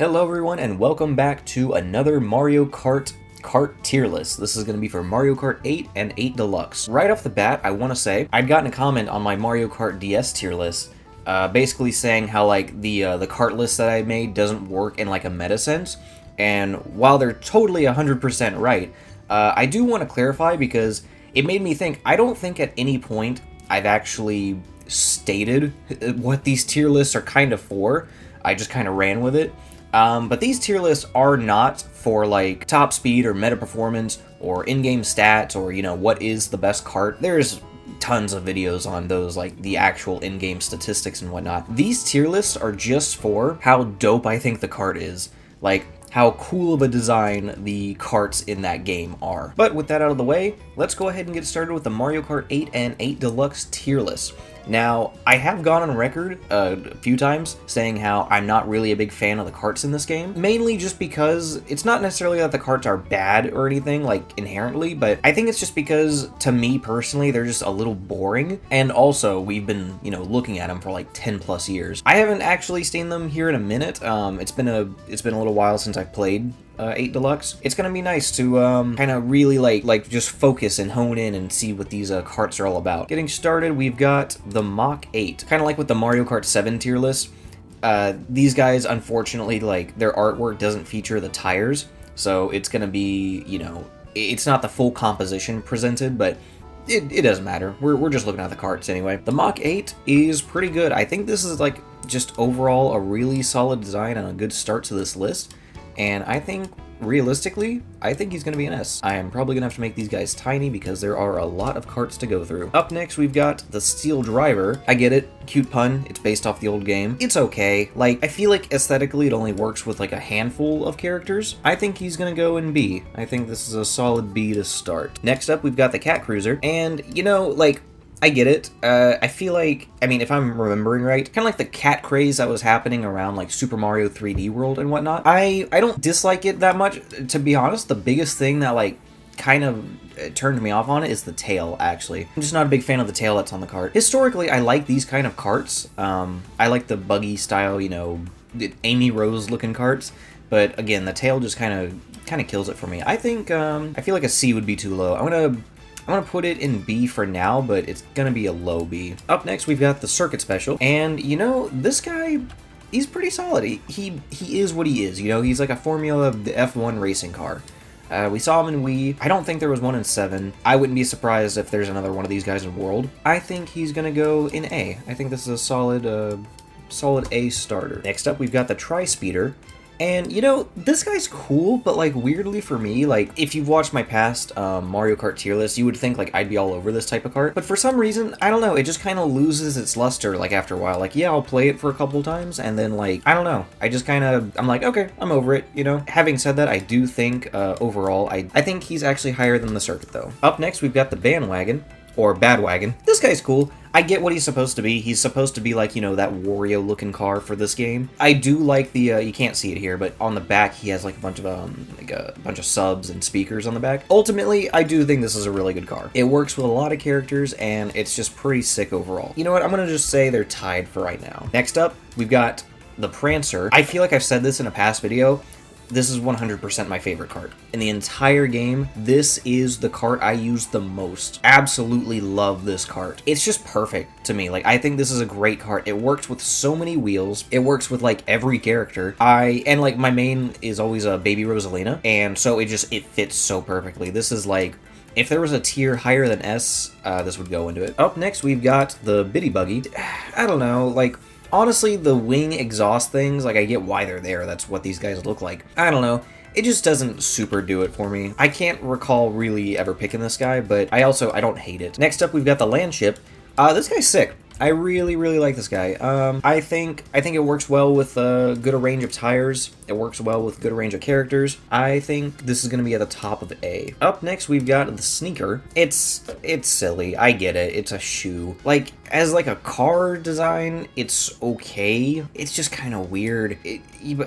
Hello everyone and welcome back to another Mario Kart tier list. This is going to be for Mario Kart 8 and 8 Deluxe. Right off the bat, I want to say, I'd gotten a comment on my Mario Kart DS tier list, basically saying how like the kart list that I made doesn't work in like a meta sense, and while they're totally 100% right, I do want to clarify because it made me think. I don't think at any point I've actually stated what these tier lists are kind of for. I just kind of ran with it. But these tier lists are not for like top speed or meta performance or in-game stats or, you know, what is the best kart. There's tons of videos on those, like the actual in-game statistics and whatnot. These tier lists are just for how dope I think the kart is. Like, how cool of a design the karts in that game are. But with that out of the way, let's go ahead and get started with the Mario Kart 8 and 8 Deluxe tier list. Now, I have gone on record a few times saying how I'm not really a big fan of the karts in this game, mainly just because it's not necessarily that the karts are bad or anything, like, inherently, but I think it's just because, to me personally, they're just a little boring, and also, we've been, you know, looking at them for like 10 plus years. I haven't actually seen them here in a minute. It's been a little while since I've played 8 Deluxe. It's gonna be nice to kind of really like just focus and hone in and see what these karts are all about. Getting started, we've got the Mach 8. Kind of like with the Mario Kart 7 tier list, these guys, unfortunately, like, their artwork doesn't feature the tires, so it's gonna be, you know, it's not the full composition presented, but it doesn't matter. We're just looking at the karts anyway. The Mach 8 is pretty good. I think this is, like, just overall a really solid design and a good start to this list. And I think, realistically, I think he's going to be an S. I am probably going to have to make these guys tiny because there are a lot of karts to go through. Up next, we've got the Steel Driver. I get it. Cute pun. It's based off the old game. It's okay. Like, I feel like aesthetically it only works with like a handful of characters. I think he's going to go in B. I think this is a solid B to start. Next up, we've got the Cat Cruiser. And, you know, like, I get it. I feel like, I mean, if I'm remembering right, kind of like the cat craze that was happening around like Super Mario 3D World and whatnot. I don't dislike it that much. To be honest, the biggest thing that like kind of turned me off on it is the tail, actually. I'm just not a big fan of the tail that's on the kart. Historically, I like these kind of karts. I like the buggy style, you know, Amy Rose looking karts. But again, the tail just kind of kills it for me. I think, I feel like a C would be too low. I'm gonna put it in B for now, but it's gonna be a low B. Up next, we've got the Circuit Special, and you know, this guy, he's pretty solid. He is what he is, you know, he's like a formula of the F1 racing car. We saw him in Wii. I don't think there was one in 7. I wouldn't be surprised if there's another one of these guys in World. I think he's gonna go in A. I think this is a solid A starter. Next up, we've got the Tri-Speeder. And, you know, this guy's cool, but, like, weirdly for me, like, if you've watched my past Mario Kart tier list, you would think, like, I'd be all over this type of kart. But for some reason, I don't know, it just kind of loses its luster, like, after a while. Like, yeah, I'll play it for a couple times, and then, like, I don't know. I just kind of, I'm like, okay, I'm over it, you know? Having said that, I do think, overall, I think he's actually higher than the Circuit, though. Up next, we've got the Bandwagon, or Badwagon. This guy's cool. I get what he's supposed to be. He's supposed to be like, you know, that Wario-looking car for this game. I do like the, you can't see it here, but on the back he has like a bunch of subs and speakers on the back. Ultimately, I do think this is a really good car. It works with a lot of characters, and it's just pretty sick overall. You know what? I'm gonna just say they're tied for right now. Next up, we've got the Prancer. I feel like I've said this in a past video. This is 100% my favorite kart. In the entire game, this is the kart I use the most. Absolutely love this kart. It's just perfect to me. Like, I think this is a great kart. It works with so many wheels. It works with, like, every character. And, like, my main is always a Baby Rosalina, and so it fits so perfectly. This is, like, if there was a tier higher than S, this would go into it. Up next, we've got the Bitty Buggy. I don't know, like, honestly, the wing exhaust things, like, I get why they're there. That's what these guys look like. I don't know. It just doesn't super do it for me. I can't recall really ever picking this guy, but I don't hate it. Next up, we've got the Landship. This guy's sick. I really, really like this guy. I think it works well with good range of tires. It works well with good range of characters. I think this is going to be at the top of A. Up next, we've got the Sneaker. It's silly. I get it. It's a shoe. Like, as like a car design, it's okay. It's just kind of weird.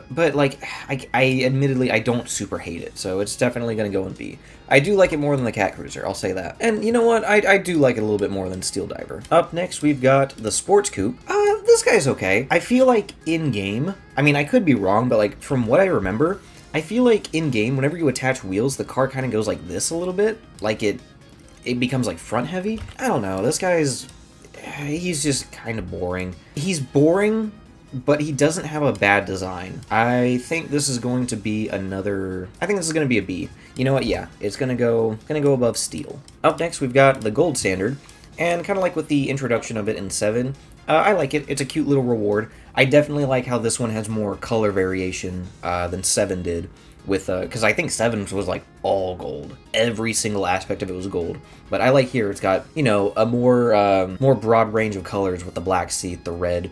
But like, I admittedly, I don't super hate it. So it's definitely going to go in B. I do like it more than the Cat Cruiser, I'll say that. And you know what? I do like it a little bit more than Steel Diver. Up next, we've got the Sports Coupe. this guy's okay. I feel like in-game, I mean, I could be wrong, but like from what I remember, I feel like in-game, whenever you attach wheels, the car kind of goes like this a little bit. Like it becomes like front heavy. I don't know, this guy's, he's just kind of boring. He's boring, but he doesn't have a bad design. I think this is going to be another, I think this is going to be a B. You know what, yeah, it's gonna go above steel. Up next, we've got the gold standard, and kind of like with the introduction of it in 7, I like it. It's a cute little reward. I definitely like how this one has more color variation than 7 did, with because I think 7 was like all gold. Every single aspect of it was gold. But I like here it's got, you know, a more broad range of colors with the black seat, the red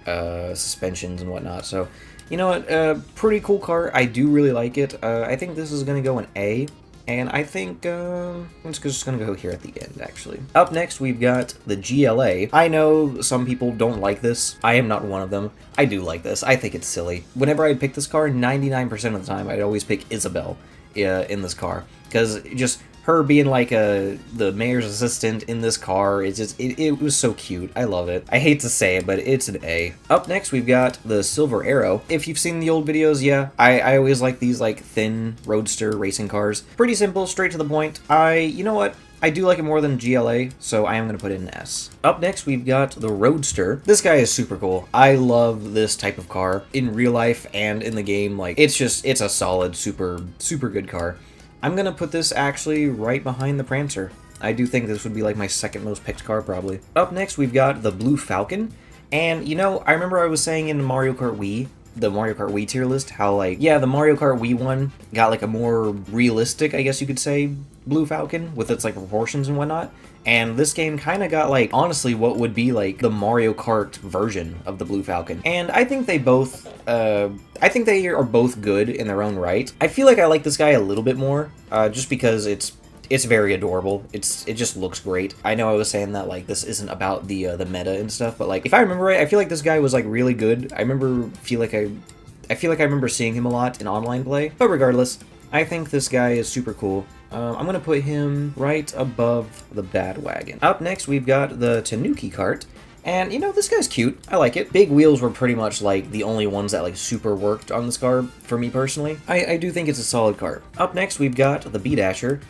suspensions and whatnot. So, you know what, pretty cool car. I do really like it. I think this is gonna go an A. And I think it's just going to go here at the end, actually. Up next, we've got the GLA. I know some people don't like this. I am not one of them. I do like this. I think it's silly. Whenever I pick this car, 99% of the time, I'd always pick Isabel in this car. Because just her being like the mayor's assistant in this car, it's just, it was so cute. I love it. I hate to say it, but it's an A. Up next, we've got the Silver Arrow. If you've seen the old videos, yeah, I always like these like thin roadster racing cars. Pretty simple, straight to the point. You know what? I do like it more than GLA, so I am going to put it in S. Up next, we've got the Roadster. This guy is super cool. I love this type of car in real life and in the game. Like, it's a solid, super good car. I'm gonna put this actually right behind the Prancer. I do think this would be like my second most picked car, probably. Up next, we've got the Blue Falcon. And, you know, I remember I was saying in Mario Kart Wii, the Mario Kart Wii tier list, how, like, yeah, the Mario Kart Wii one got, like, a more realistic, I guess you could say, Blue Falcon, with its, like, proportions and whatnot. And this game kind of got, like, honestly, what would be, like, the Mario Kart version of the Blue Falcon. And I think they both, I think they are both good in their own right. I feel like I like this guy a little bit more, just because it's very adorable. It just looks great. I know I was saying that, like, this isn't about the meta and stuff, but, like, if I remember right, I feel like this guy was, like, really good. I feel like I remember seeing him a lot in online play. But regardless, I think this guy is super cool. I'm gonna put him right above the Badwagon. Up next, we've got the Tanuki Kart. And, you know, this guy's cute. I like it. Big wheels were pretty much, like, the only ones that, like, super worked on this car, for me personally. I do think it's a solid car. Up next, we've got the B-Dasher,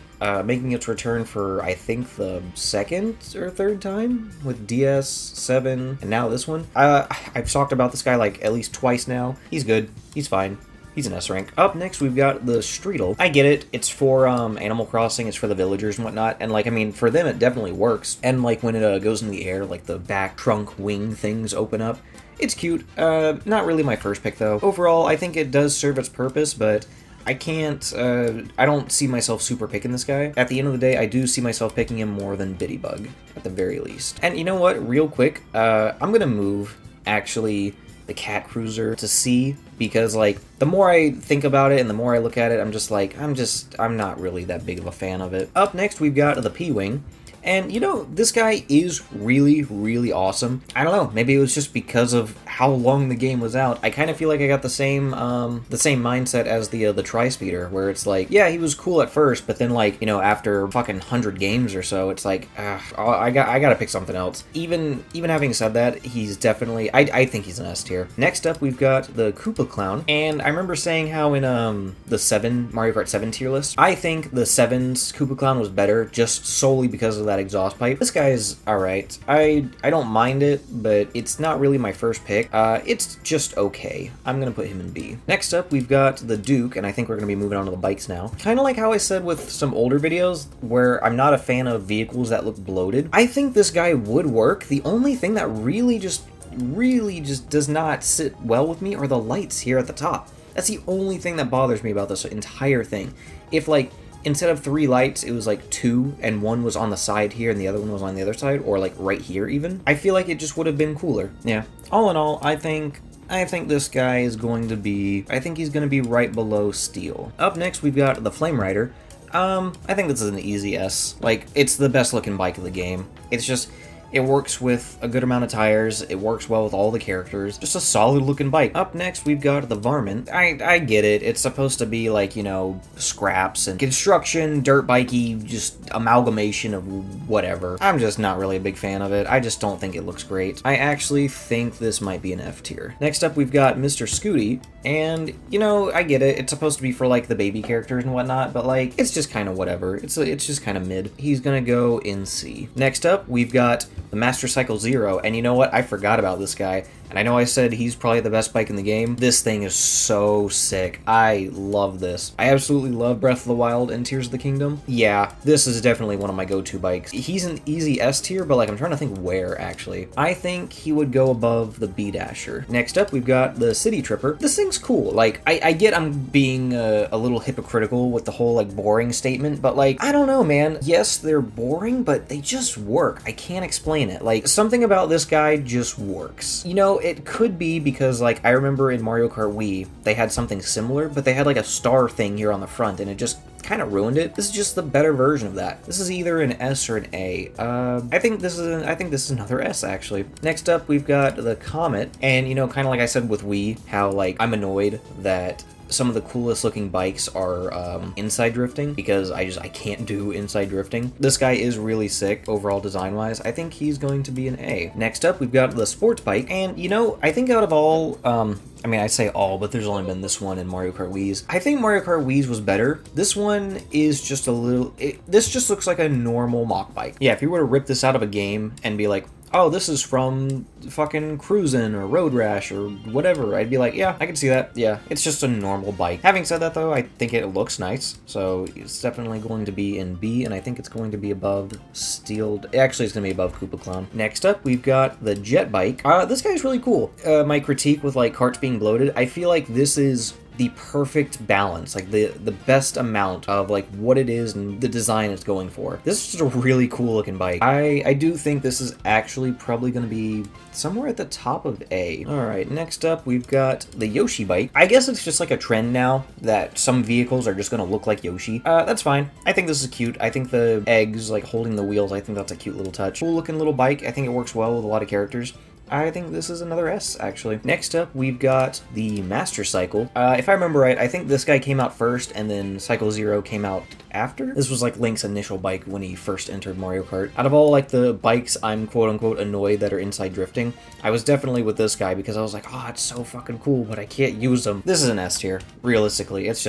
making its return for, I think, the second or third time, with DS, 7, and now this one. I've talked about this guy, like, at least twice now. He's good. He's fine. He's an S rank. Up next, we've got the Streetle. I get it. It's for Animal Crossing. It's for the villagers and whatnot. And, like, I mean, for them, it definitely works. And, like, when it goes in the air, like, the back trunk wing things open up. It's cute. Not really my first pick, though. Overall, I think it does serve its purpose, but I can't, I don't see myself super picking this guy. At the end of the day, I do see myself picking him more than Biddybug, at the very least. And you know what? Real quick, I'm gonna move, actually, the Cat Cruiser to C, because, like, the more I think about it and the more I look at it, I'm just like, I'm not really that big of a fan of it. Up next, we've got the P-Wing. And, you know, this guy is really, really awesome. I don't know, maybe it was just because of how long the game was out. I kind of feel like I got the same mindset as the Tri-Speeder, where it's like, yeah, he was cool at first, but then, like, you know, after fucking 100 games or so, it's like, I gotta pick something else. Even having said that, he's definitely, I think he's an S tier. Next up, we've got the Koopa Clown, and I remember saying how in the Mario Kart 7 tier list, I think the 7's Koopa Clown was better, just solely because of that exhaust pipe. This guy is alright. I don't mind it, but it's not really my first pick. It's just okay. I'm gonna put him in B. Next up, we've got the Duke, and I think we're gonna be moving on to the bikes now. Kind of like how I said with some older videos, where I'm not a fan of vehicles that look bloated. I think this guy would work. The only thing that really just does not sit well with me are the lights here at the top. That's the only thing that bothers me about this entire thing. If, like, instead of 3 lights, it was like 2, and one was on the side here and the other one was on the other side, or like right here even, I feel like it just would have been cooler. Yeah. All in all, I think this guy is going to be, I think he's going to be right below Steel. Up next, we've got the Flame Rider. I think this is an easy S. Like, it's the best looking bike of the game. It's just, It works with a good amount of tires. It works well with all the characters. Just a solid looking bike. Up next, we've got the Varmint. I get it. It's supposed to be like, you know, scraps and construction, dirt bikey, just amalgamation of whatever. I'm just not really a big fan of it. I just don't think it looks great. I actually think this might be an F tier. Next up, we've got Mr. Scooty. And, you know, I get it. It's supposed to be for, like, the baby characters and whatnot, but, like, it's just kind of whatever. It's just kind of mid. He's gonna go in C. Next up, we've got the Master Cycle Zero, and you know what? I forgot about this guy. And I know I said he's probably the best bike in the game. This thing is so sick. I love this. I absolutely love Breath of the Wild and Tears of the Kingdom. Yeah, this is definitely one of my go-to bikes. He's an easy S tier, but like I'm trying to think where, actually. I think he would go above the B-Dasher. Next up, we've got the City Tripper. This thing's cool. Like, I get I'm being a little hypocritical with the whole, like, boring statement, but, like, I don't know, man. Yes, they're boring, but they just work. I can't explain it. Like, something about this guy just works. You know, it could be because, like, I remember in Mario Kart Wii, they had something similar, but they had, like, a star thing here on the front, and it just kind of ruined it. This is just the better version of that. This is either an S or an A. I think this is another S, actually. Next up, we've got the Comet, and, you know, kind of like I said with Wii, how, like, I'm annoyed that some of the coolest looking bikes are inside drifting, because I can't do inside drifting. This guy is really sick overall design wise. I think he's going to be an A. Next up, we've got the sports bike, and you know, I think out of all, I mean, I say all, but there's only been this one in Mario Kart Wii's. I think Mario Kart Wii's was better. This one is just a little, this just looks like a normal mock bike. Yeah, if you were to rip this out of a game and be like, oh, this is from fucking Cruisin' or Road Rash or whatever, I'd be like, yeah, I can see that. Yeah, it's just a normal bike. Having said that, though, I think it looks nice, so it's definitely going to be in B, and I think it's going to be above Steeled. Actually, it's going to be above Koopa Clown. Next up, we've got the Jet Bike. This guy's really cool. My critique with, like, Karts being bloated, I feel like this is the perfect balance, like the best amount of like what it is and the design it's going for. This is just a really cool looking bike. I do think this is actually probably going to be somewhere at the top of A. Alright, next up we've got the Yoshi bike. I guess it's just like a trend now that some vehicles are just going to look like Yoshi. That's fine. I think this is cute. I think the eggs like holding the wheels, I think that's a cute little touch. Cool looking little bike. I think it works well with a lot of characters. I think this is another S, actually. Next up, we've got the Master Cycle. If I remember right, I think this guy came out first, and then Cycle Zero came out after. This was, like, Link's initial bike when he first entered Mario Kart. Out of all, like, the bikes I'm quote-unquote annoyed that are inside drifting, I was definitely with this guy, because I was like, oh, it's so fucking cool, but I can't use them. This is an S tier, realistically. It's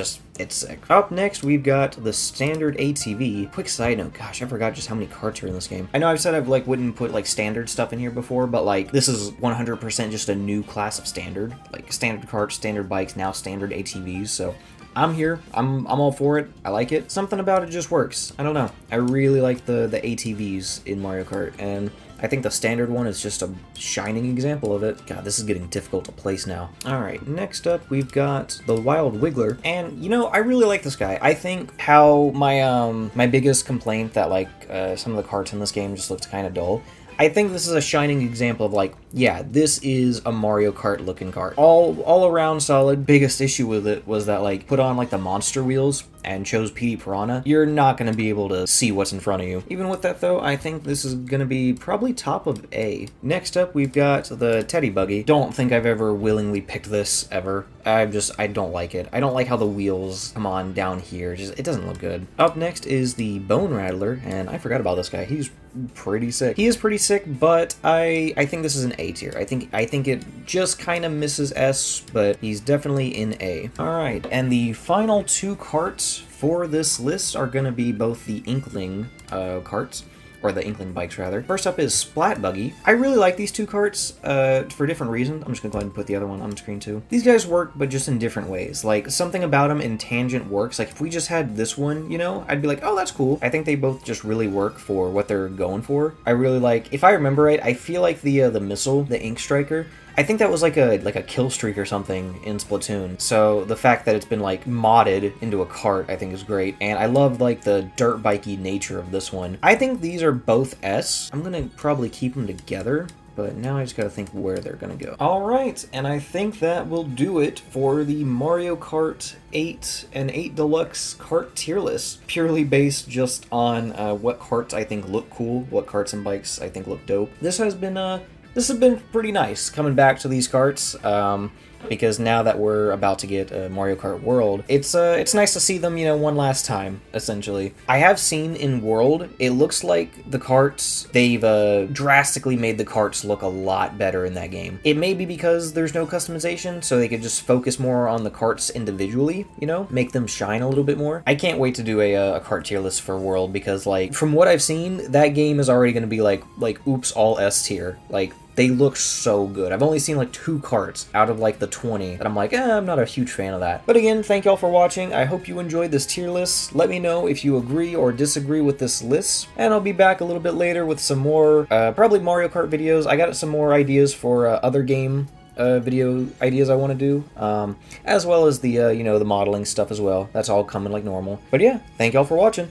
sick. Up next, we've got the standard ATV. Quick side note, gosh, I forgot just how many carts are in this game. I know I've said I've, like, wouldn't put, like, standard stuff in here before, but, like, this is 100% just a new class of standard. Like, standard carts, standard bikes, now standard ATVs, so I'm here. I'm all for it. I like it. Something about it just works. I don't know. I really like the ATVs in Mario Kart, and I think the standard one is just a shining example of it. God, this is getting difficult to place now. Alright, next up we've got the Wild Wiggler, and you know, I really like this guy. I think how my biggest complaint that like some of the carts in this game just looked kind of dull, I think this is a shining example of like, yeah, this is a Mario Kart looking kart. All around solid. Biggest issue with it was that like, put on like the monster wheels and chose PD Piranha, you're not going to be able to see what's in front of you. Even with that though, I think this is going to be probably top of A. Next up, we've got the Teddy Buggy. Don't think I've ever willingly picked this ever. I don't like it. I don't like how the wheels come on down here. It doesn't look good. Up next is the Bone Rattler, and I forgot about this guy. He's pretty sick. He is pretty sick, but I think this is an A tier. I think it just kind of misses S, but he's definitely in A. Alright, and the final two carts for this list are going to be both the Inkling carts, or the Inkling bikes rather. First up is Splat Buggy. I really like these two carts for different reasons. I'm just gonna go ahead and put the other one on screen too. These guys work, but just in different ways. Like, something about them in tangent works. Like, if we just had this one, you know, I'd be like, oh, that's cool. I think they both just really work for what they're going for. I really like, if I remember right, I feel like the missile, the Ink Striker, I think that was like a kill streak or something in Splatoon. So the fact that it's been like modded into a cart, I think is great. And I love like the dirt bikey nature of this one. I think these are both S. I'm gonna probably keep them together. But now I just gotta think where they're gonna go. Alright, and I think that will do it for the Mario Kart 8 and 8 Deluxe kart tier list. Purely based just on what karts I think look cool, what karts and bikes I think look dope. This has been pretty nice, coming back to these karts. Because now that we're about to get Mario Kart World, it's nice to see them, you know, one last time, essentially. I have seen in World, it looks like the karts, they've drastically made the karts look a lot better in that game. It may be because there's no customization, so they could just focus more on the karts individually, you know, make them shine a little bit more. I can't wait to do a kart tier list for World, because, like, from what I've seen, that game is already going to be like oops, all S tier. Like, they look so good. I've only seen like 2 karts out of like the 20 that I'm like, I'm not a huge fan of that. But again, thank y'all for watching. I hope you enjoyed this tier list. Let me know if you agree or disagree with this list. And I'll be back a little bit later with some more, probably Mario Kart videos. I got some more ideas for other game video ideas I want to do, as well as the, you know, the modeling stuff as well. That's all coming like normal. But yeah, thank y'all for watching.